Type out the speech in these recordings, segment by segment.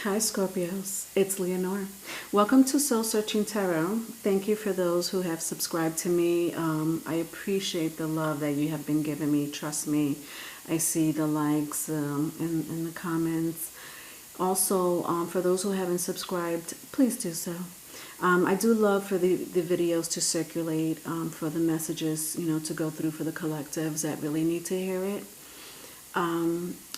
Hi Scorpios, it's Leonore. Welcome to Soul Searching Tarot. Thank you for those who have subscribed to me. I appreciate the love that you have been giving me. Trust me, I see the likes and the comments. Also, for those who haven't subscribed, please do so. I do love for the videos to circulate, for the messages, to go through for the collectives that really need to hear it.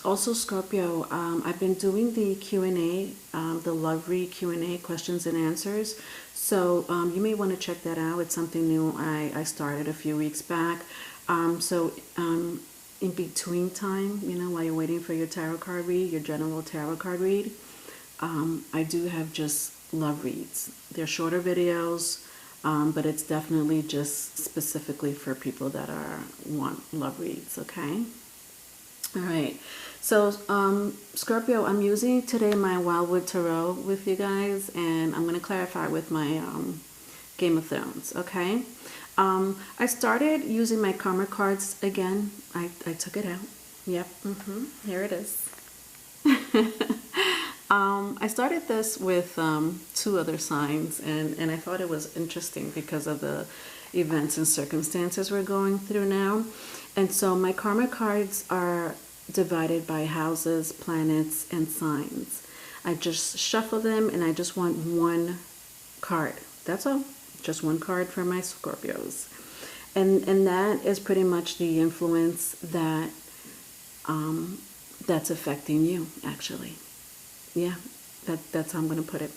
Also, Scorpio, I've been doing the Q&A, the love read Q&A, questions and answers. So you may want to check that out. It's something new I started a few weeks back. In between time, while you're waiting for your tarot card read, your general tarot card read, I do have just love reads. They're shorter videos, but it's definitely just specifically for people that want love reads, okay? All right, so Scorpio, I'm using today my Wildwood Tarot with you guys, and I'm going to clarify with my Game of Thrones, okay? I started using my karma cards again. I took it out. Yep, here it is. I started this with two other signs, and I thought it was interesting because of the events and circumstances we're going through now. And so my karma cards are divided by houses, planets, and signs. I just shuffle them, and I just want one card. That's all. Just one card for my Scorpios. And that is pretty much the influence that that's affecting you, actually. Yeah, that's how I'm going to put it.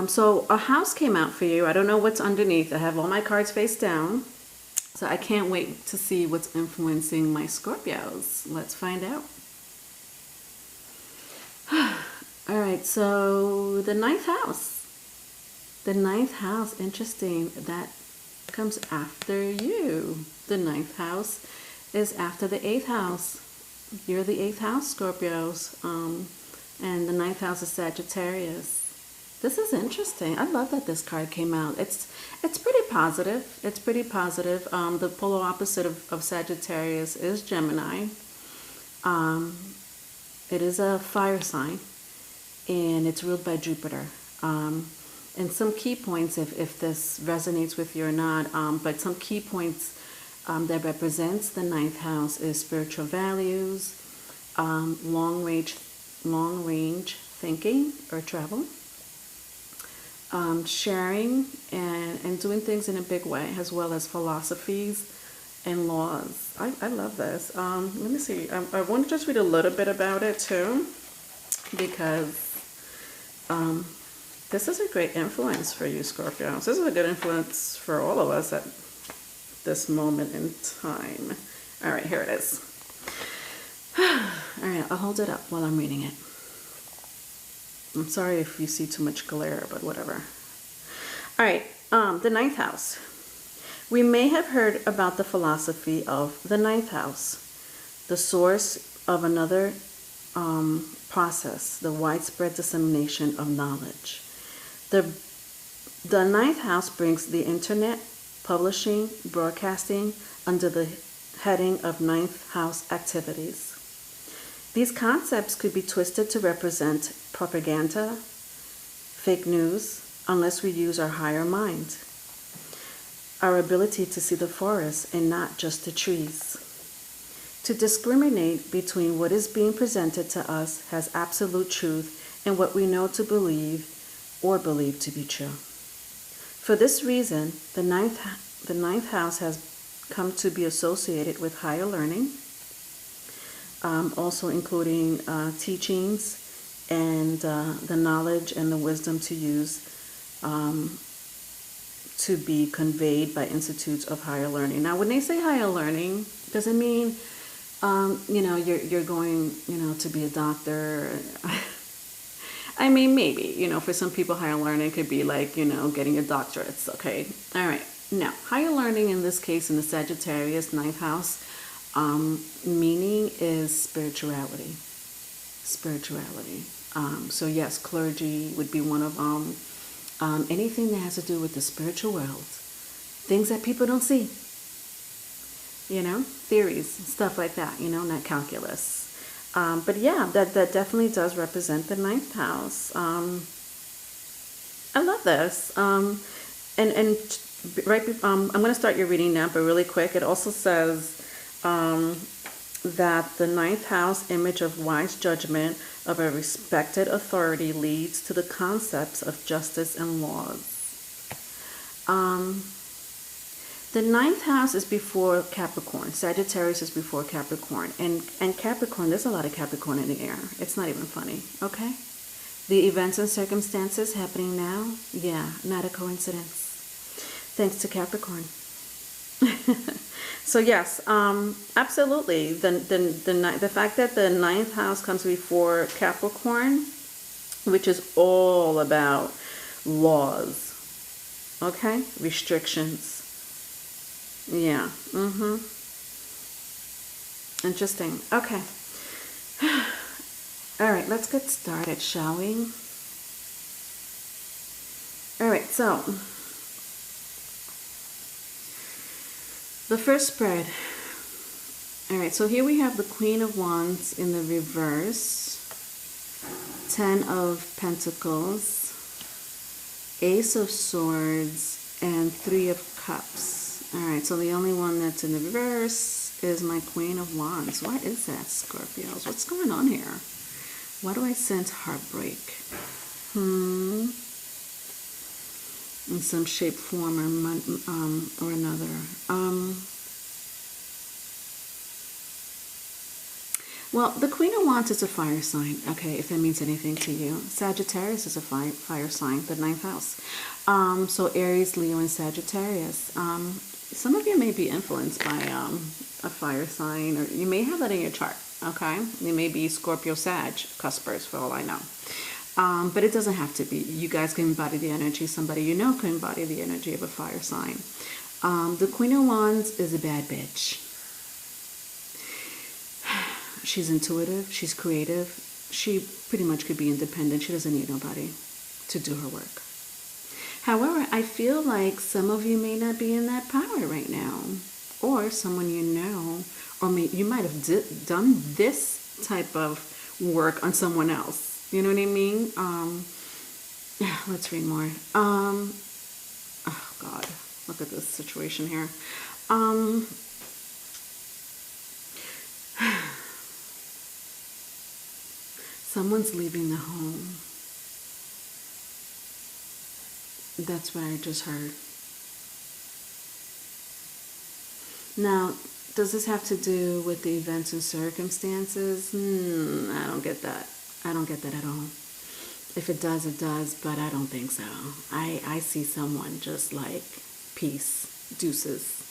So a house came out for you. I don't know what's underneath. I have all my cards face down. So I can't wait to see what's influencing my Scorpios. Let's find out. All right, so the ninth house. The ninth house, interesting. That comes after you. The ninth house is after the eighth house. You're the eighth house, Scorpios. And the ninth house is Sagittarius. This is interesting. I love that this card came out. It's pretty positive. It's pretty positive. The polar opposite of Sagittarius is Gemini. It is a fire sign, and it's ruled by Jupiter. And some key points, if this resonates with you or not, but some key points that represents the ninth house is spiritual values, long range thinking or travel. Sharing and doing things in a big way, as well as philosophies and laws. I love this. Let me see. I want to just read a little bit about it too, because this is a great influence for you, Scorpios. This is a good influence for all of us at this moment in time. All right, here it is. All right, I'll hold it up while I'm reading it. I'm sorry if you see too much glare, but whatever. All right, the ninth house. We may have heard about the philosophy of the ninth house, the source of another process, the widespread dissemination of knowledge. The ninth house brings the internet, publishing, broadcasting under the heading of ninth house activities. These concepts could be twisted to represent propaganda, fake news, unless we use our higher mind, our ability to see the forest and not just the trees. To discriminate between what is being presented to us as absolute truth and what we know to believe or believe to be true. For this reason, the ninth house has come to be associated with higher learning, also including teachings and the knowledge and the wisdom to use to be conveyed by institutes of higher learning. Now, when they say higher learning, does it mean you're going to be a doctor? I mean, maybe, for some people, higher learning could be like, getting a doctorate. Okay. All right. Now, higher learning in this case, in the Sagittarius ninth house, meaning is spirituality. So yes, clergy would be one of them. Anything that has to do with the spiritual world, things that people don't see, theories, stuff like that, not calculus. But yeah, that definitely does represent the ninth house. I love this. And I'm going to start your reading now, but really quick, it also says that the ninth house image of wise judgment of a respected authority leads to the concepts of justice and laws. The ninth house is before Capricorn. Sagittarius is before Capricorn. And Capricorn, there's a lot of Capricorn in the air. It's not even funny, okay? The events and circumstances happening now, yeah, not a coincidence. Thanks to Capricorn. So yes, absolutely. The fact that the ninth house comes before Capricorn, which is all about laws, okay, restrictions. Yeah. Interesting. Okay. All right, let's get started, shall we? All right, so the first spread. All right, so here we have the Queen of Wands in the reverse, 10 of Pentacles, Ace of Swords, and 3 of Cups. All right, so the only one that's in the reverse is my Queen of Wands. What is that, Scorpios? What's going on here? Why do I sense heartbreak? In some shape, form, or another. Well, the Queen of Wands is a fire sign, okay, if that means anything to you. Sagittarius is a fire sign, the ninth house. So Aries, Leo, and Sagittarius. Some of you may be influenced by a fire sign, or you may have that in your chart, okay? It may be Scorpio, Sag, cuspers, for all I know. But it doesn't have to be. You guys can embody the energy. Somebody you know can embody the energy of a fire sign. The Queen of Wands is a bad bitch. She's intuitive. She's creative. She pretty much could be independent. She doesn't need nobody to do her work. However, I feel like some of you may not be in that power right now. Or someone you know, or you might have done this type of work on someone else. You know what I mean? Let's read more. Oh God, look at this situation here. Someone's leaving the home. That's what I just heard. Now, does this have to do with the events and circumstances? I don't get that. I don't get that at all. If it does, it does, but I don't think so. I see someone just like peace, deuces,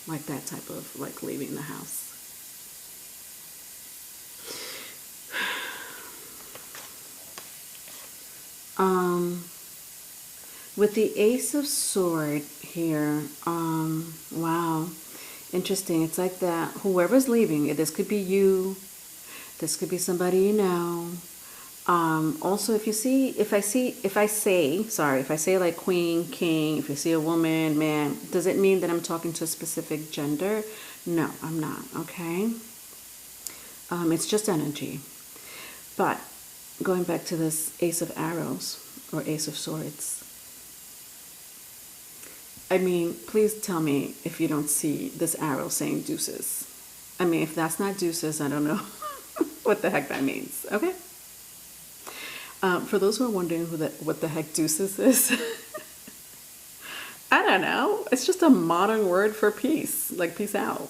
like that type of like leaving the house. With the Ace of Sword here, wow, interesting. It's like that whoever's leaving, this could be you, this could be somebody you know. Also, if I say like queen, king, if you see a woman, man, does it mean that I'm talking to a specific gender? No, I'm not, okay? It's just energy. But going back to this Ace of Arrows or Ace of Swords, I mean, please tell me if you don't see this arrow saying deuces. I mean, if that's not deuces, I don't know what the heck that means, okay? For those who are wondering what the heck deuces is, I don't know. It's just a modern word for peace, like peace out.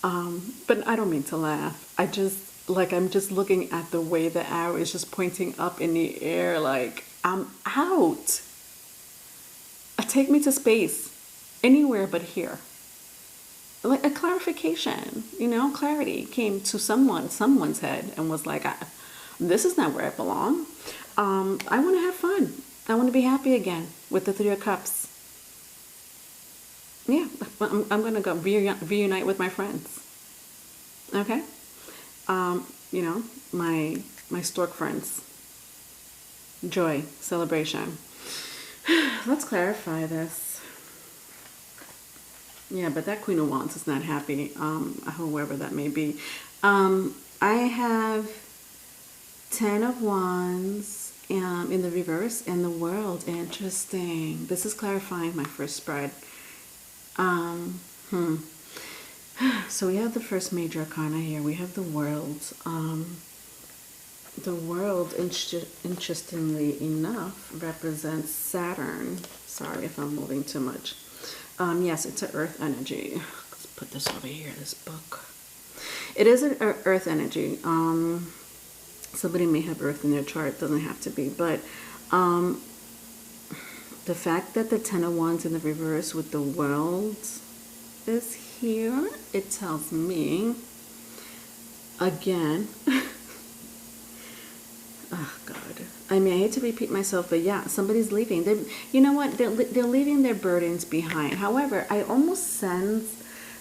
But I don't mean to laugh. I'm just looking at the way the arrow is just pointing up in the air, like, I'm out. Take me to space, anywhere but here. Like a clarification, clarity came to someone's head and was like, this is not where I belong. I want to have fun. I want to be happy again with the 3 of Cups. Yeah, I'm going to go reunite with my friends. Okay? My stork friends. Joy, celebration. Let's clarify this. Yeah, but that Queen of Wands is not happy, whoever that may be. I have Ten of Wands in the reverse and the World. Interesting. This is clarifying my first spread. Um, hmm. So we have the first major arcana here. We have the World. The World, interestingly enough, represents Saturn. Sorry if I'm moving too much. Yes, it's an earth energy. Let's put this over here, this book. It is an earth energy. Somebody may have earth in their chart, doesn't have to be, but the fact that the Ten of Wands in the reverse with the World is here, it tells me, again, oh God. I mean, I hate to repeat myself, but yeah, somebody's leaving. You know what? They're leaving their burdens behind. However, I almost sense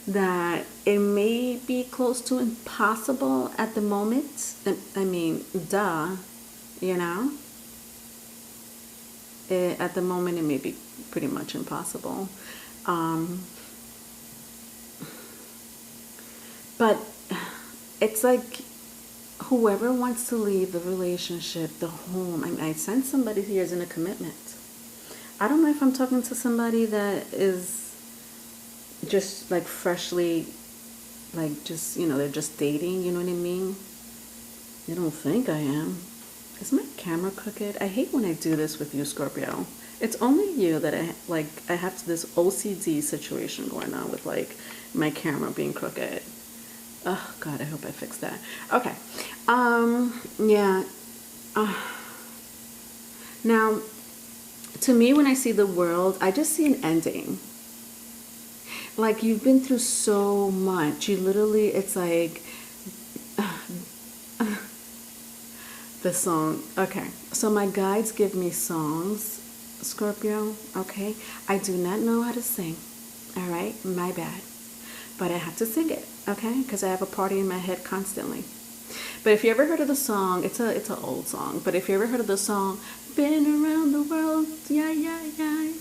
that it may be close to impossible at the moment. I mean, duh, you know? At the moment, it may be pretty much impossible. But it's like whoever wants to leave the relationship, the home, I sense somebody here is in a commitment. I don't know if I'm talking to somebody that is just like freshly, like just, you know, they're just dating, you know what I mean? I don't think I am. Is my camera crooked? I hate when I do this with you, Scorpio. It's only you that I have this OCD situation going on with like my camera being crooked. Oh God, I hope I fixed that. Okay. Yeah. Now, to me, when I see the World, I just see an ending. Like you've been through so much. You literally, it's like the song. Okay. So my guides give me songs, Scorpio. Okay. I do not know how to sing. All right. My bad. But I have to sing it. Okay. Because I have a party in my head constantly. But if you ever heard of the song, it's an old song. But if you ever heard of the song, "Been around the world, yeah, yeah, yeah."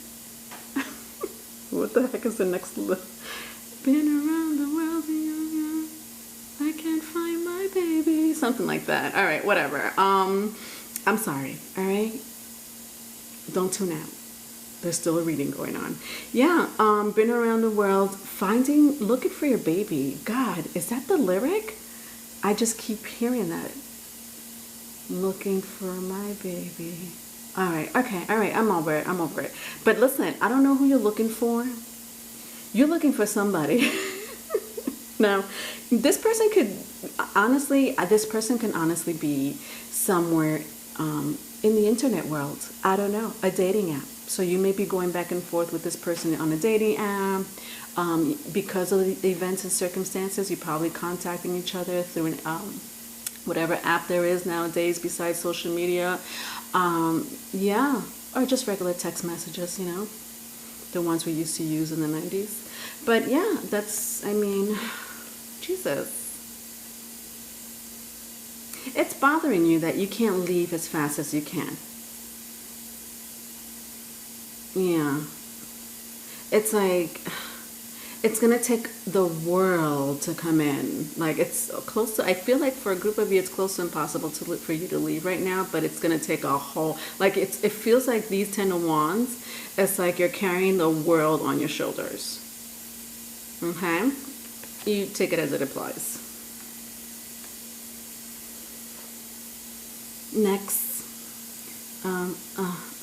What the heck is the next? Been around the world, yeah, yeah. I can't find my baby. Something like that. All right, whatever. I'm sorry. All right. Don't tune out. There's still a reading going on. Yeah. Been around the world, looking for your baby. God, is that the lyric? I just keep hearing that. Looking for my baby. All right, okay, all right, I'm over it. But listen, I don't know who you're looking for. You're looking for somebody. Now, this person can honestly be somewhere in the internet world. I don't know, a dating app. So you may be going back and forth with this person on a dating app. Because of the events and circumstances, you're probably contacting each other through an whatever app there is nowadays besides social media. Yeah, or just regular text messages, you know, the ones we used to use in the 90s. But yeah, I mean, Jesus. It's bothering you that you can't leave as fast as you can. Yeah. It's like, it's going to take the world to come in. Like it's close to, I feel like for a group of you, it's close to impossible for you to leave right now, but it's going to take a whole, like it feels like these Ten of Wands, it's like you're carrying the world on your shoulders. Okay? You take it as it applies. Next.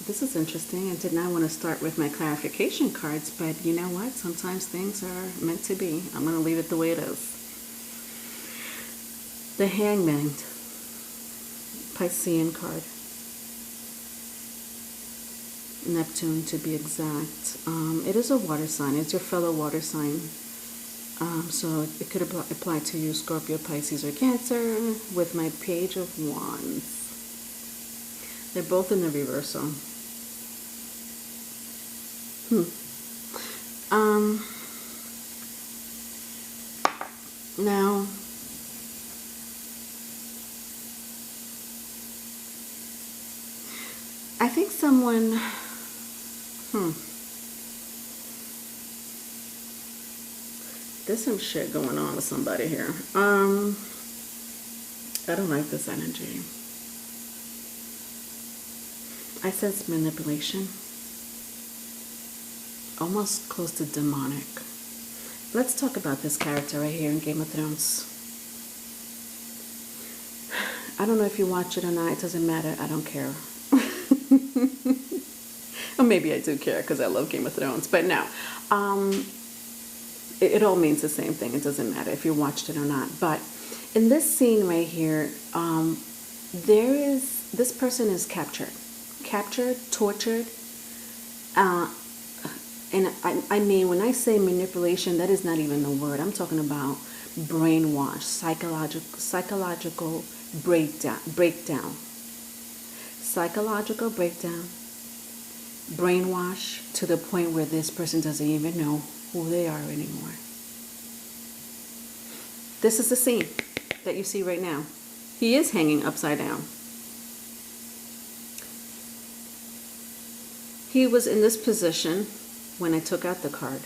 This is interesting. I did not want to start with my clarification cards, but you know what? Sometimes things are meant to be. I'm going to leave it the way it is. The Hangman, Piscean card. Neptune, to be exact. It is a water sign. It's your fellow water sign. So it could apply to you, Scorpio, Pisces, or Cancer, with my Page of Wands. They're both in the reversal. Now, I think someone, There's some shit going on with somebody here. I don't like this energy. I sense manipulation. Almost close to demonic. Let's talk about this character right here in Game of Thrones. I don't know if you watch it or not. It doesn't matter. I don't care. Or maybe I do care because I love Game of Thrones. But no. It all means the same thing. It doesn't matter if you watched it or not. But in this scene right here, this person is captured, tortured. And I mean, when I say manipulation, that is not even the word. I'm talking about brainwash, psychological breakdown, psychological breakdown, brainwash to the point where this person doesn't even know who they are anymore. This is the scene that you see right now. He is hanging upside down. He was in this position when I took out the card,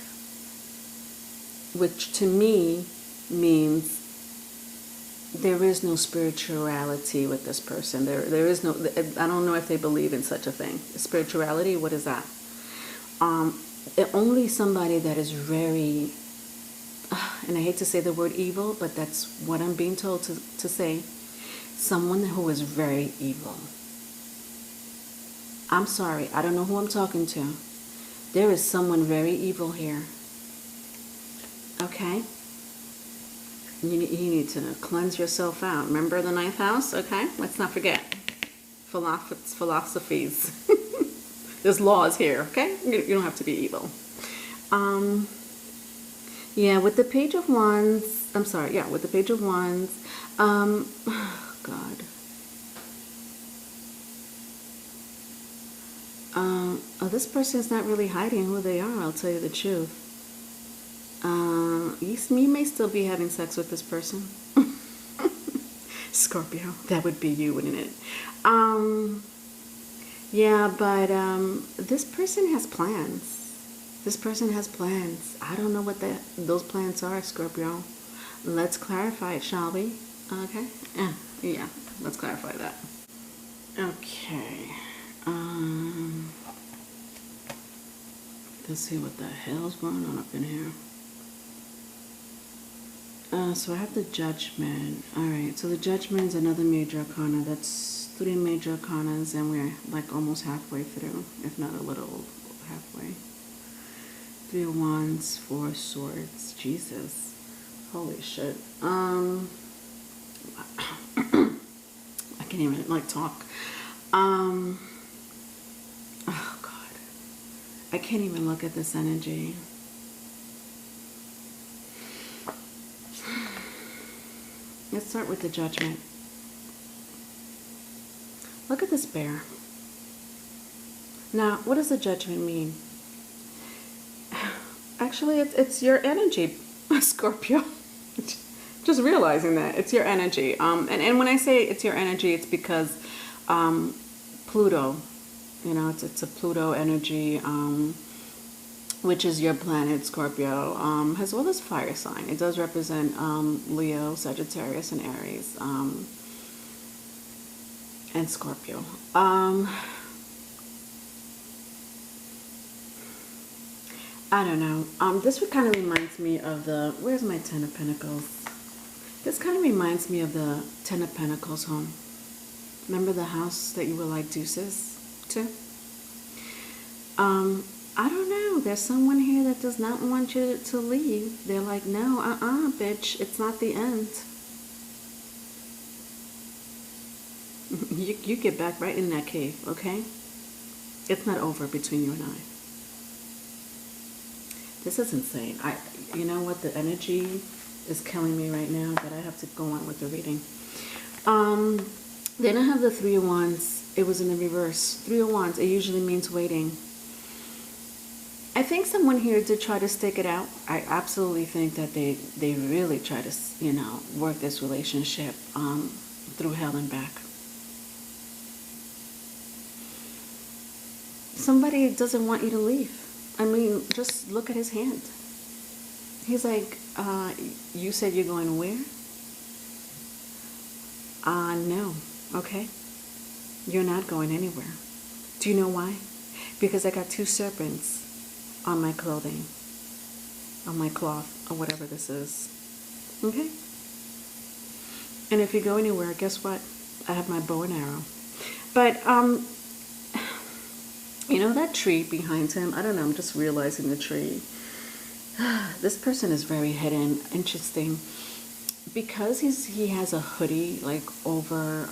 which to me means there is no spirituality with this person. There is no, I don't know if they believe in such a thing. Spirituality, what is that? Only somebody that is very, and I hate to say the word evil, but that's what I'm being told to say. Someone who is very evil. I'm sorry, I don't know who I'm talking to. There is someone very evil here. Okay? You need to cleanse yourself out. Remember the 9th house? Okay? Let's not forget. Philosophies. There's laws here, okay? You don't have to be evil. Yeah, with the Page of Wands, I'm sorry, yeah, with the Page of Wands, oh God. Oh, this person's not really hiding who they are, I'll tell you the truth. You may still be having sex with this person. Scorpio, that would be you, wouldn't it? Yeah, but this person has plans. This person has plans. I don't know what those plans are, Scorpio. Let's clarify it, shall we? Okay? Yeah, let's clarify that. Okay. Let's see what the hell's going on up in here. So I have the Judgment. Alright, so the Judgment is another major arcana. That's 3 major arcanas, and we're like almost halfway through, if not a little halfway. 3 of Wands, 4 of Swords. Jesus. Holy shit. I can't even like talk. Oh God. I can't even look at this energy. Let's start with the Judgment. Look at this bear. Now, what does the Judgment mean? Actually, it's your energy, Scorpio. Just realizing that it's your energy. And when I say it's your energy, it's because Pluto, you know, it's a Pluto energy, which is your planet, Scorpio, as well as fire sign. It does represent Leo, Sagittarius, and Aries, and Scorpio. I don't know. This kind of reminds me of the, where's my 10 of Pentacles? This kind of reminds me of the 10 of Pentacles home. Remember the house that you were like deuces to? I don't know. There's someone here that does not want you to leave. They're like, no, bitch, it's not the end. You get back right in that cave, okay? It's not over between you and I. This is insane. You know what? The energy is killing me right now, but I have to go on with the reading. Then I have the 3 of Wands. It was in the reverse. 3 of Wands. It usually means waiting. I think someone here did try to stick it out. I absolutely think that they really try to, you know, work this relationship through hell and back. Somebody doesn't want you to leave. I mean, just look at his hand. He's like, you said you're going where? No. Okay. You're not going anywhere. Do you know why? Because I got 2 serpents on my clothing, on my cloth, or whatever this is. Okay? And if you go anywhere, guess what? I have my bow and arrow. But, you know that tree behind him? I don't know, I'm just realizing the tree. This person is very hidden. Interesting. Because he has a hoodie, like, over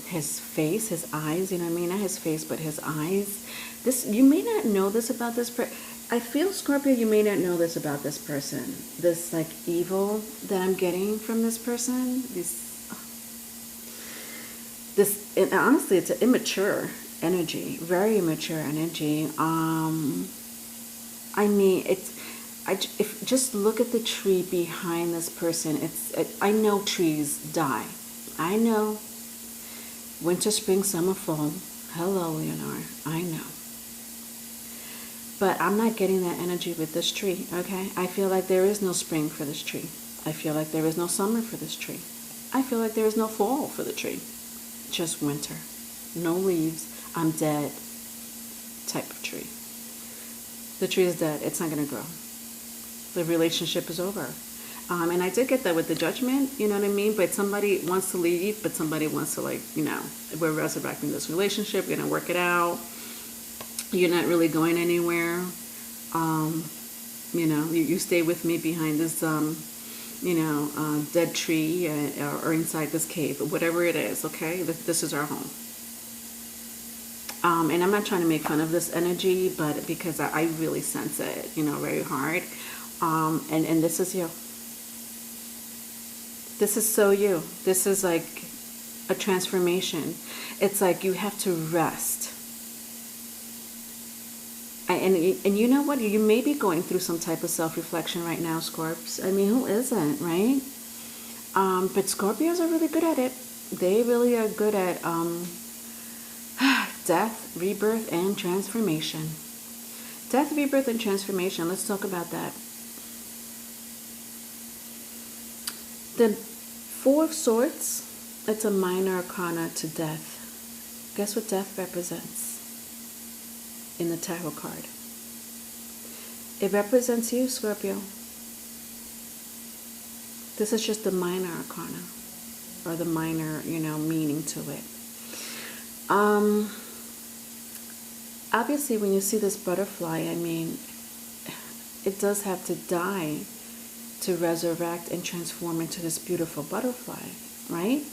his face, his eyes, you know what I mean? Not his face, but his eyes. This, you may not know this about this person. I feel, Scorpio, you may not know this about this person. This, like, evil that I'm getting from this person. And honestly, it's an immature energy. Very immature energy. I mean, if just look at the tree behind this person. I know trees die. I know. Winter, spring, summer, fall. Hello, Leonore. I know. But I'm not getting that energy with this tree, okay? I feel like there is no spring for this tree. I feel like there is no summer for this tree. I feel like there is no fall for the tree. Just winter. No leaves. I'm dead type of tree. The tree is dead. It's not going to grow. The relationship is over. And I did get that with the judgment, you know what I mean? But somebody wants to leave, but somebody wants to, like, you know, we're resurrecting this relationship. We're going to work it out. You're not really going anywhere. You know, you stay with me behind this, you know, dead tree or inside this cave, whatever it is, okay? This is our home. And I'm not trying to make fun of this energy, but because I really sense it, you know, very hard. And this is you. This is so you. This is like a transformation. It's like you have to rest. And you know what? You may be going through some type of self-reflection right now, Scorps. I mean, who isn't, right? But Scorpios are really good at it. They really are good at death, rebirth, and transformation. Death, rebirth, and transformation. Let's talk about that. The 4 of Swords, it's a minor arcana to death. Guess what death represents in the tarot card? It represents you, Scorpio. This is just the minor arcana, or the minor, you know, meaning to it. Obviously, when you see this butterfly, I mean, it does have to die to resurrect and transform into this beautiful butterfly, right?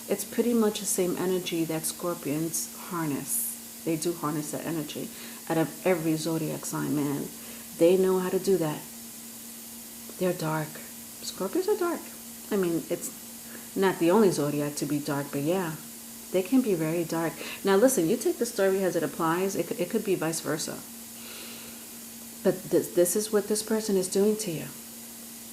It's pretty much the same energy that Scorpions harness. They do harness that energy out of every zodiac sign, man. They know how to do that. They're dark. Scorpios are dark. I mean, it's not the only zodiac to be dark, but yeah, they can be very dark. Now listen, you take the story as it applies. It could be vice versa. But this is what this person is doing to you.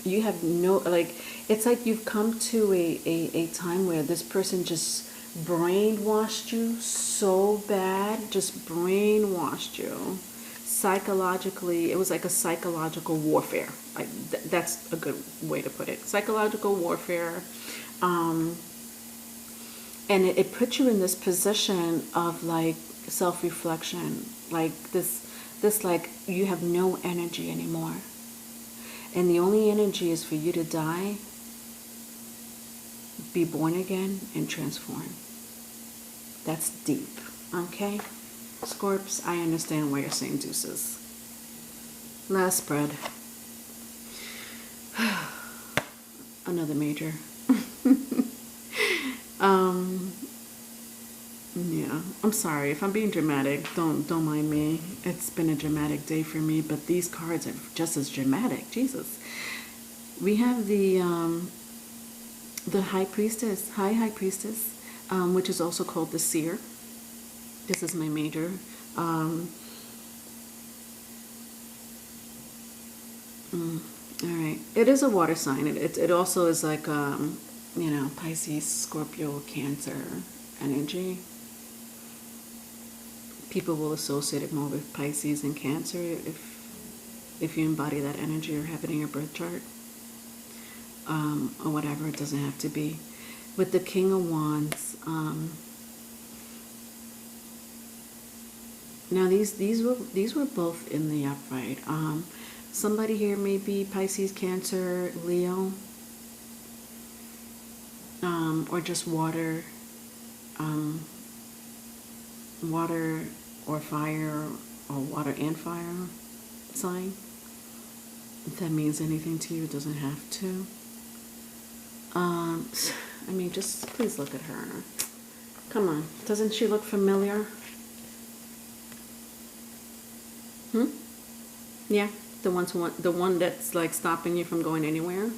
You have no, like, it's like you've come to a time where this person just brainwashed you so bad, just brainwashed you psychologically. It was like a psychological warfare. Like that's a good way to put it. Psychological warfare. And it put you in this position of like self-reflection, like this like you have no energy anymore. And the only energy is for you to die, be born again, and transform. That's deep, okay? Scorps, I understand why you're saying deuces. Last spread. Another major. Yeah, I'm sorry if I'm being dramatic. Don't mind me. It's been a dramatic day for me, but these cards are just as dramatic. Jesus. We have the High Priestess, High Priestess, which is also called the Seer. This is my major. All right. It is a water sign. It also is like you know, Pisces, Scorpio, Cancer energy. People will associate it more with Pisces and Cancer. if you embody that energy or have it in your birth chart, or whatever. It doesn't have to be. With the King of Wands, now these were both in the upright. Somebody here may be Pisces, Cancer, Leo, or just water, water or fire, or water and fire sign. If that means anything to you, it doesn't have to. I mean, just please look at her. Come on, doesn't she look familiar? Yeah, the one that's like stopping you from going anywhere.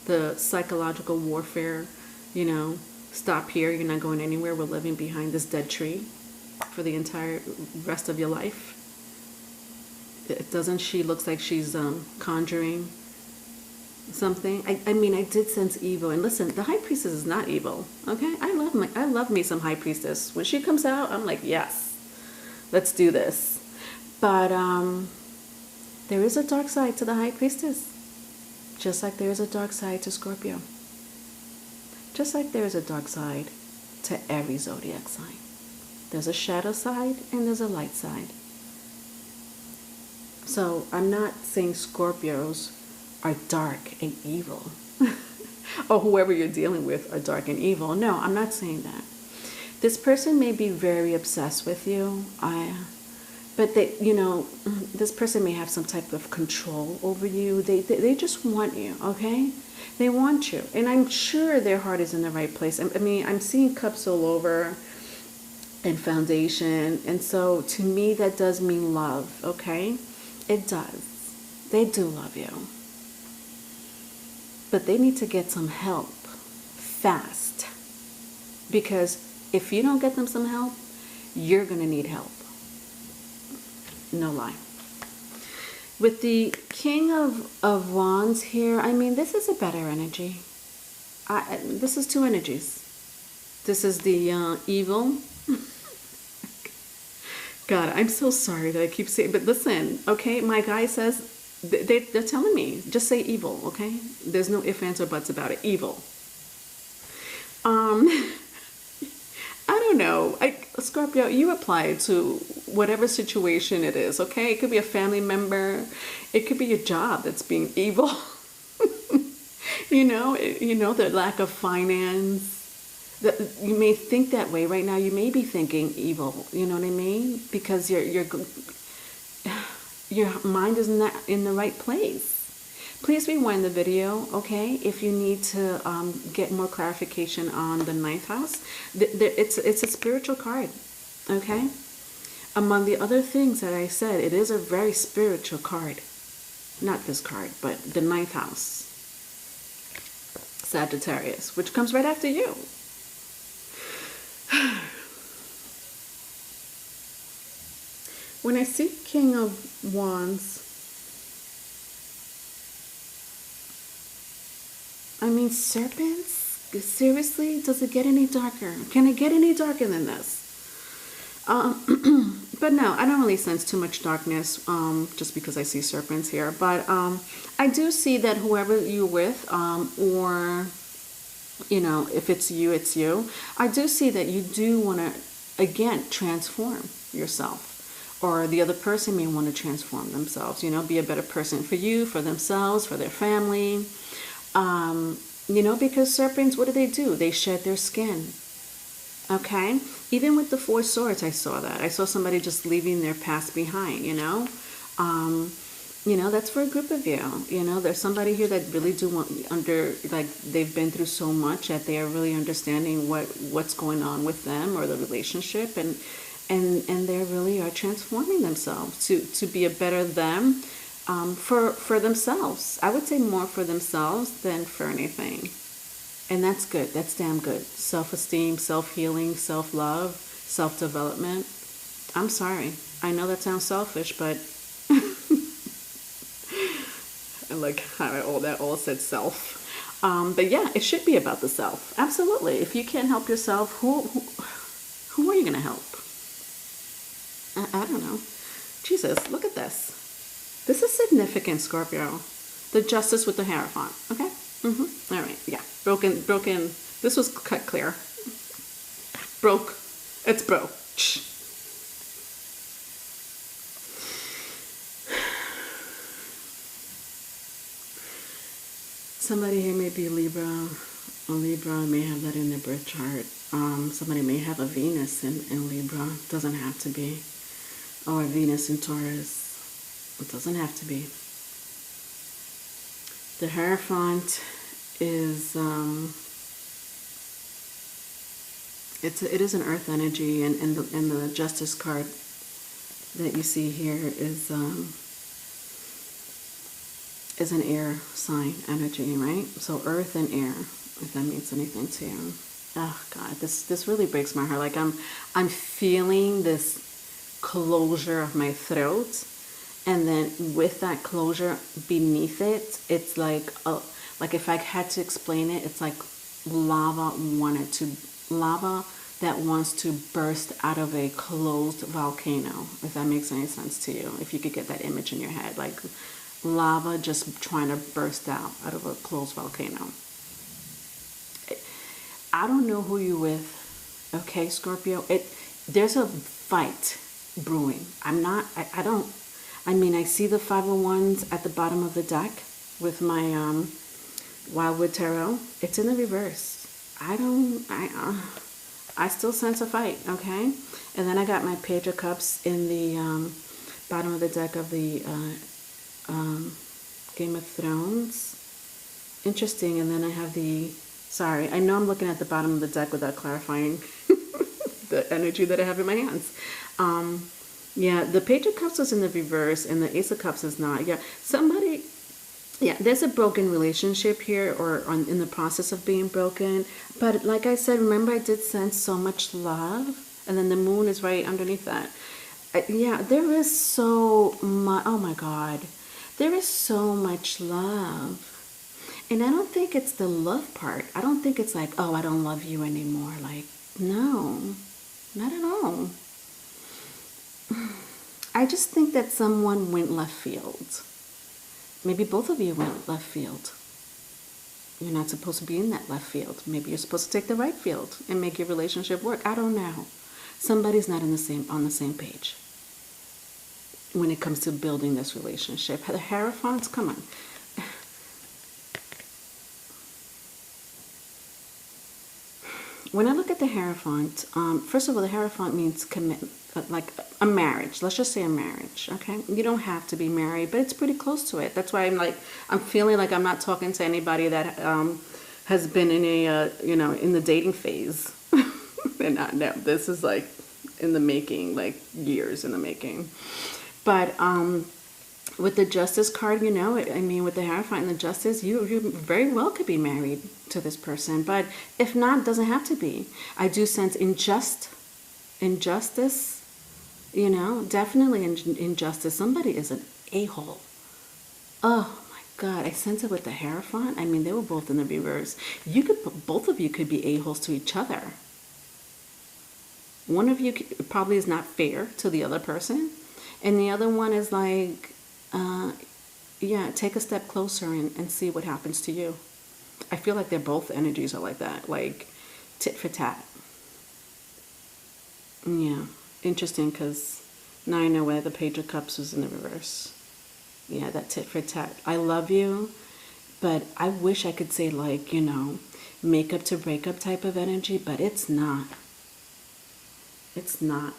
The psychological warfare, you know, stop here, you're not going anywhere. We're living behind this dead tree for the entire rest of your life. Doesn't she looks like she's conjuring something? I mean, I did sense evil. And listen, the High Priestess is not evil. Okay, I love me some High Priestess. When she comes out, I'm like, yes, let's do this. But there is a dark side to the High Priestess, just like there is a dark side to Scorpio. Just like there is a dark side to every zodiac sign. There's a shadow side and there's a light side. So I'm not saying Scorpios are dark and evil, or whoever you're dealing with are dark and evil. No, I'm not saying that. This person may be very obsessed with you. But they, you know, this person may have some type of control over you. They just want you, okay? They want you. And I'm sure their heart is in the right place. I mean, I'm seeing cups all over and foundation. And so to me, that does mean love, okay? It does. They do love you. But they need to get some help fast. Because if you don't get them some help, you're going to need help. No lie. With the King of Wands here, I mean, this is a better energy. This is two energies. This is the evil. God, I'm so sorry that I keep saying, but listen, okay, my guy says, they're telling me, just say evil, okay? There's no ifs, ands, or buts about it. Evil. I don't know. Scorpio, you apply it to whatever situation it is, okay? It could be a family member. It could be your job that's being evil. you know, the lack of finance. You may think that way right now. You may be thinking evil. You know what I mean? Because your mind is not in the right place. Please rewind the video, okay, if you need to get more clarification on the 9th house. It's a spiritual card, okay? Among the other things that I said, it is a very spiritual card. Not this card, but the 9th house. Sagittarius, which comes right after you. When I see King of Wands, I mean, serpents? Seriously? Does it get any darker? Can it get any darker than this? But no, I don't really sense too much darkness just because I see serpents here. But I do see that whoever you're with, or, you know, if it's you, it's you. I do see that you do want to, again, transform yourself. Or the other person may want to transform themselves, you know, be a better person for you, for themselves, for their family. You know, because serpents, what do? They shed their skin. Okay? Even with the 4 swords, I saw that. I saw somebody just leaving their past behind, you know? You know, that's for a group of you. You know, there's somebody here that really do want, like, they've been through so much that they are really understanding what's going on with them or the relationship, and they really are transforming themselves to be a better them, for themselves. I would say more for themselves than for anything. And that's good. That's damn good. Self-esteem, self-healing, self-love, self-development. I'm sorry. I know that sounds selfish, but I like how all that all said self. But yeah, it should be about the self. Absolutely. If you can't help yourself, who are you going to help? I don't know. Jesus, look at this. This is significant, Scorpio. The Justice with the Hierophant. Okay? All right. Yeah. Broken. This was cut clear. Broke. It's broke. Somebody here may be Libra. A Libra may have that in their birth chart. Somebody may have a Venus in Libra. Doesn't have to be. Or Venus in Taurus. It doesn't have to be. The Hierophant is it is an earth energy, and the Justice card that you see here is an air sign energy, right? So earth and air, if that means anything to you. Oh God, this really breaks my heart. Like I'm feeling this closure of my throat, and then with that closure beneath it, it's like if I had to explain it, it's like lava that wants to burst out of a closed volcano, if that makes any sense to you. If you could get that image in your head, like lava just trying to burst out of a closed volcano. I don't know who you're with, okay, Scorpio. There's a fight brewing. I see the 501s at the bottom of the deck with my Wildwood Tarot. It's in the reverse. I still sense a fight, okay? And then I got my Page of Cups in the bottom of the deck of the Game of Thrones. Interesting. And then I have sorry, I know I'm looking at the bottom of the deck without clarifying the energy that I have in my hands. Yeah, the Page of Cups is in the reverse and the Ace of Cups is not. Yeah, there's a broken relationship here, or in the process of being broken. But like I said, remember I did sense so much love, and then the moon is right underneath that. Yeah, there is so much. Oh my God, there is so much love. And I don't think it's the love part. I don't think it's like, oh, I don't love you anymore. Like, no, not at all. I just think that someone went left field. Maybe both of you went left field. You're not supposed to be in that left field. Maybe you're supposed to take the right field and make your relationship work. I don't know. Somebody's not on the same page when it comes to building this relationship. The Hierophants, come on. When I look at the Hierophant, first of all, the Hierophant means commitment, like a marriage. Let's just say a marriage, okay? You don't have to be married, but it's pretty close to it. That's why I'm feeling like I'm not talking to anybody that has been in in the dating phase. And no, this is like in the making, like years in the making. But with the Justice card, with the Hierophant and the Justice, you very well could be married to this person. But if not, it doesn't have to be. I do sense injustice, definitely injustice. Somebody is an a-hole. Oh my God, I sense it with the Hierophant. They were both in the reverse. Both of you could be a-holes to each other. One of you probably is not fair to the other person, and the other one is like, take a step closer and see what happens to you. I feel like both energies are like that, like tit for tat. Yeah, interesting, because now I know why the Page of Cups was in the reverse. Yeah, that tit for tat. I love you, but I wish I could say make up to break up type of energy, but it's not. It's not.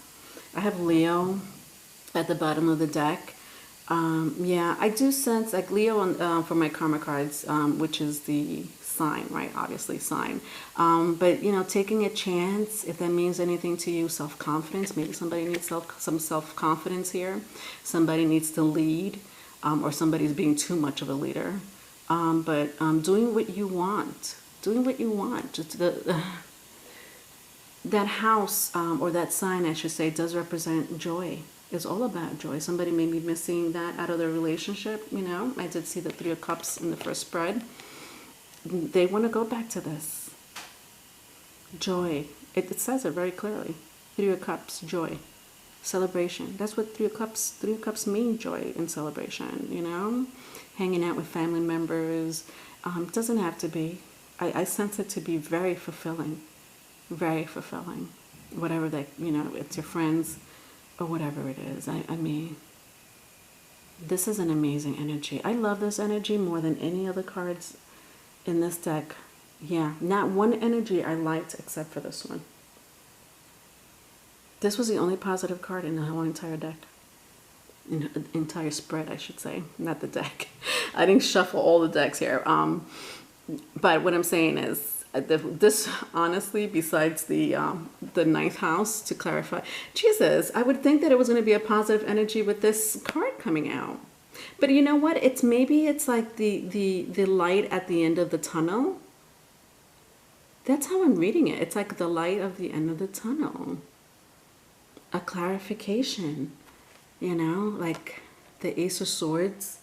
I have Leo at the bottom of the deck. I do sense like Leo for my karma cards, which is the sign, right? Obviously sign. But taking a chance, if that means anything to you, self-confidence. Maybe somebody needs some self-confidence here. Somebody needs to lead, or somebody's being too much of a leader. But doing what you want. Doing what you want. Just that house, or that sign, I should say, does represent joy. It's all about joy. Somebody may be missing that out of their relationship, I did see the 3 of Cups in the first spread. They want to go back to this. Joy. It says it very clearly. 3 of Cups, joy. Celebration. That's what Three of Cups mean, joy and celebration, you know? Hanging out with family members. Doesn't have to be. I sense it to be very fulfilling. Very fulfilling. Whatever that, you know, it's your friends or whatever it is. I mean, this is an amazing energy. I love this energy more than any other cards in this deck. Yeah, not one energy I liked except for this one. This was the only positive card in the whole entire deck. In the entire spread, I should say. Not the deck. I didn't shuffle all the decks here. But what I'm saying is, this honestly, besides the ninth house, to clarify, Jesus, I would think that it was going to be a positive energy with this card coming out. But you know what? Maybe it's like the light at the end of the tunnel. That's how I'm reading it. It's like the light of the end of the tunnel. A clarification, you know, like the Ace of Swords.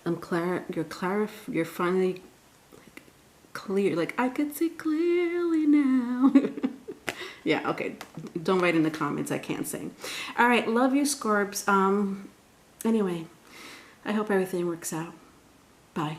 You're finally clear. Like, I could see clearly now. Yeah, okay. Don't write in the comments. I can't sing. All right, love you, Scorps. Anyway, I hope everything works out. Bye.